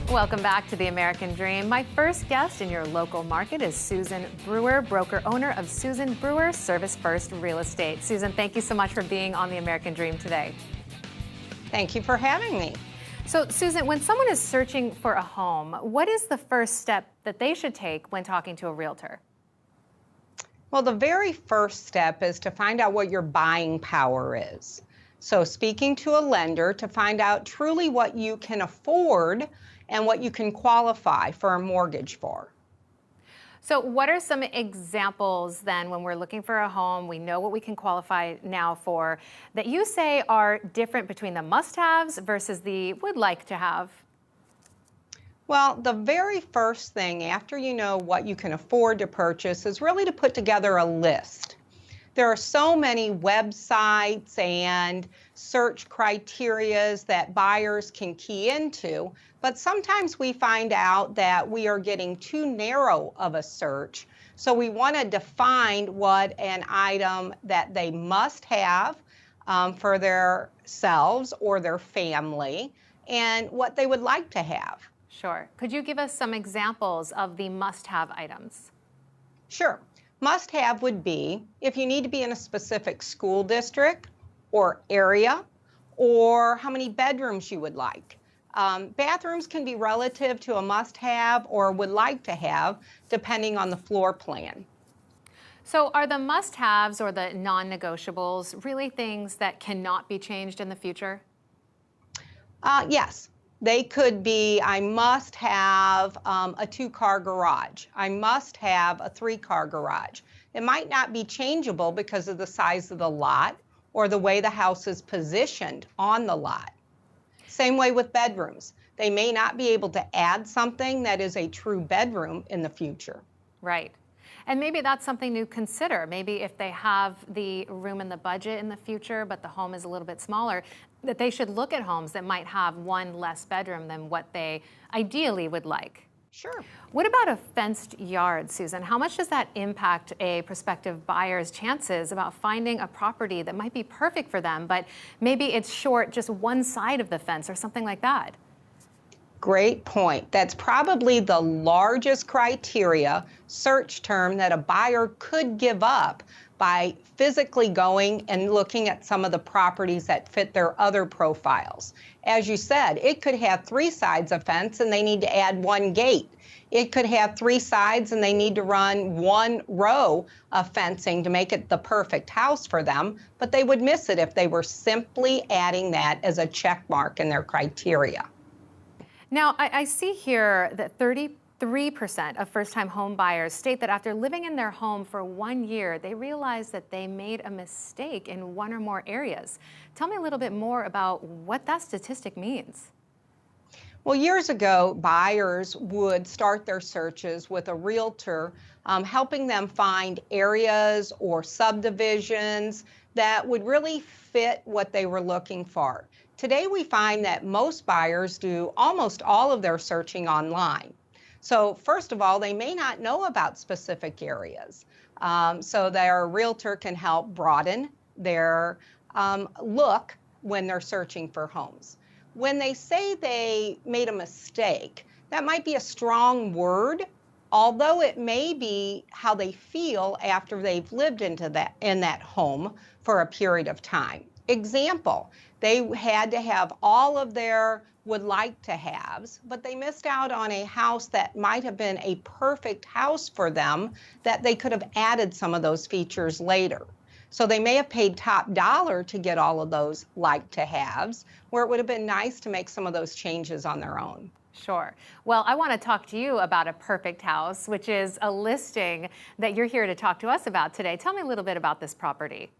Welcome back to the American Dream. My first guest in your local market is Susan Brewer, broker-owner of Susan Brewer Service First Real Estate. Susan, thank you so much for being on the American Dream today. Thank you for having me. So, Susan, when someone is searching for a home, what is the first step that they should take when talking to a realtor? Well, the very first step is to find out what your buying power is. So speaking to a lender to find out truly what you can afford and what you can qualify for a mortgage for. So what are some examples then when we're looking for a home, we know what we can qualify now for, that you say are different between the must-haves versus the would like to have? Well, the very first thing after you know what you can afford to purchase is really to put together a list. There are so many websites and search criterias that buyers can key into, but sometimes we find out that we are getting too narrow of a search. So we want to define what an item that they must have for themselves or their family and what they would like to have. Sure. Could you give us some examples of the must-have items? Sure. Must-have would be if you need to be in a specific school district or area, or how many bedrooms you would like. Bathrooms can be relative to a must-have or would like to have, depending on the floor plan. So are the must-haves or the non-negotiables really things that cannot be changed in the future? Yes. They could be, I must have a 2-car garage. I must have a 3-car garage. It might not be changeable because of the size of the lot or the way the house is positioned on the lot. Same way with bedrooms. They may not be able to add something that is a true bedroom in the future. Right. And maybe that's something to consider. Maybe if they have the room in the budget in the future, but the home is a little bit smaller, that they should look at homes that might have one less bedroom than what they ideally would like. Sure. What about a fenced yard, Susan? How much does that impact a prospective buyer's chances about finding a property that might be perfect for them, but maybe it's short just one side of the fence or something like that? Great point. That's probably the largest criteria search term that a buyer could give up by physically going and looking at some of the properties that fit their other profiles. As you said, it could have 3 sides of fence and they need to add 1 gate. It could have 3 sides and they need to run 1 row of fencing to make it the perfect house for them, but they would miss it if they were simply adding that as a check mark in their criteria. Now, I see here that 33% of first-time home buyers state that after living in their home for 1 year, they realize that they made a mistake in 1 or more areas. Tell me a little bit more about what that statistic means. Well, years ago, buyers would start their searches with a realtor helping them find areas or subdivisions that would really fit what they were looking for. Today, we find that most buyers do almost all of their searching online. So first of all, they may not know about specific areas. So their realtor can help broaden their look when they're searching for homes. When they say they made a mistake, that might be a strong word, although it may be how they feel after they've lived in that home for a period of time. Example, they had to have all of their would like to haves, but they missed out on a house that might have been a perfect house for them that they could have added some of those features later. So they may have paid top dollar to get all of those like to haves, where it would have been nice to make some of those changes on their own. Sure. Well, I want to talk to you about a perfect house, which is a listing that you're here to talk to us about today. Tell me a little bit about this property.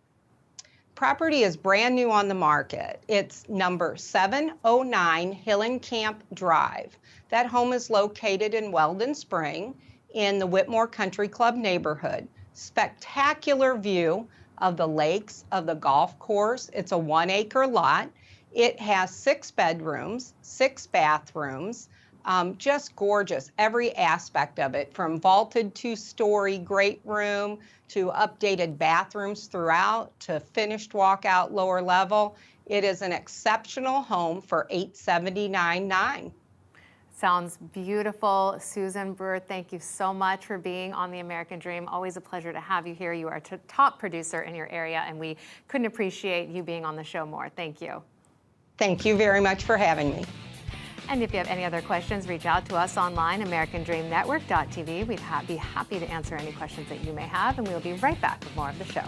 Property is brand new on the market. It's number 709 Hillenkamp Drive. That home is located in Weldon Spring in the Whitmore Country Club neighborhood. Spectacular view of the lakes, of the golf course. It's a 1-acre lot. It has 6 bedrooms, 6 bathrooms, just gorgeous, every aspect of it, from vaulted 2-story great room to updated bathrooms throughout to finished walkout lower level. It is an exceptional home for $879,900. Sounds beautiful. Susan Brewer, thank you so much for being on The American Dream. Always a pleasure to have you here. You are a top producer in your area, and we couldn't appreciate you being on the show more. Thank you. Thank you very much for having me. And if you have any other questions, reach out to us online, AmericanDreamNetwork.tv. We'd be happy to answer any questions that you may have, and we'll be right back with more of the show.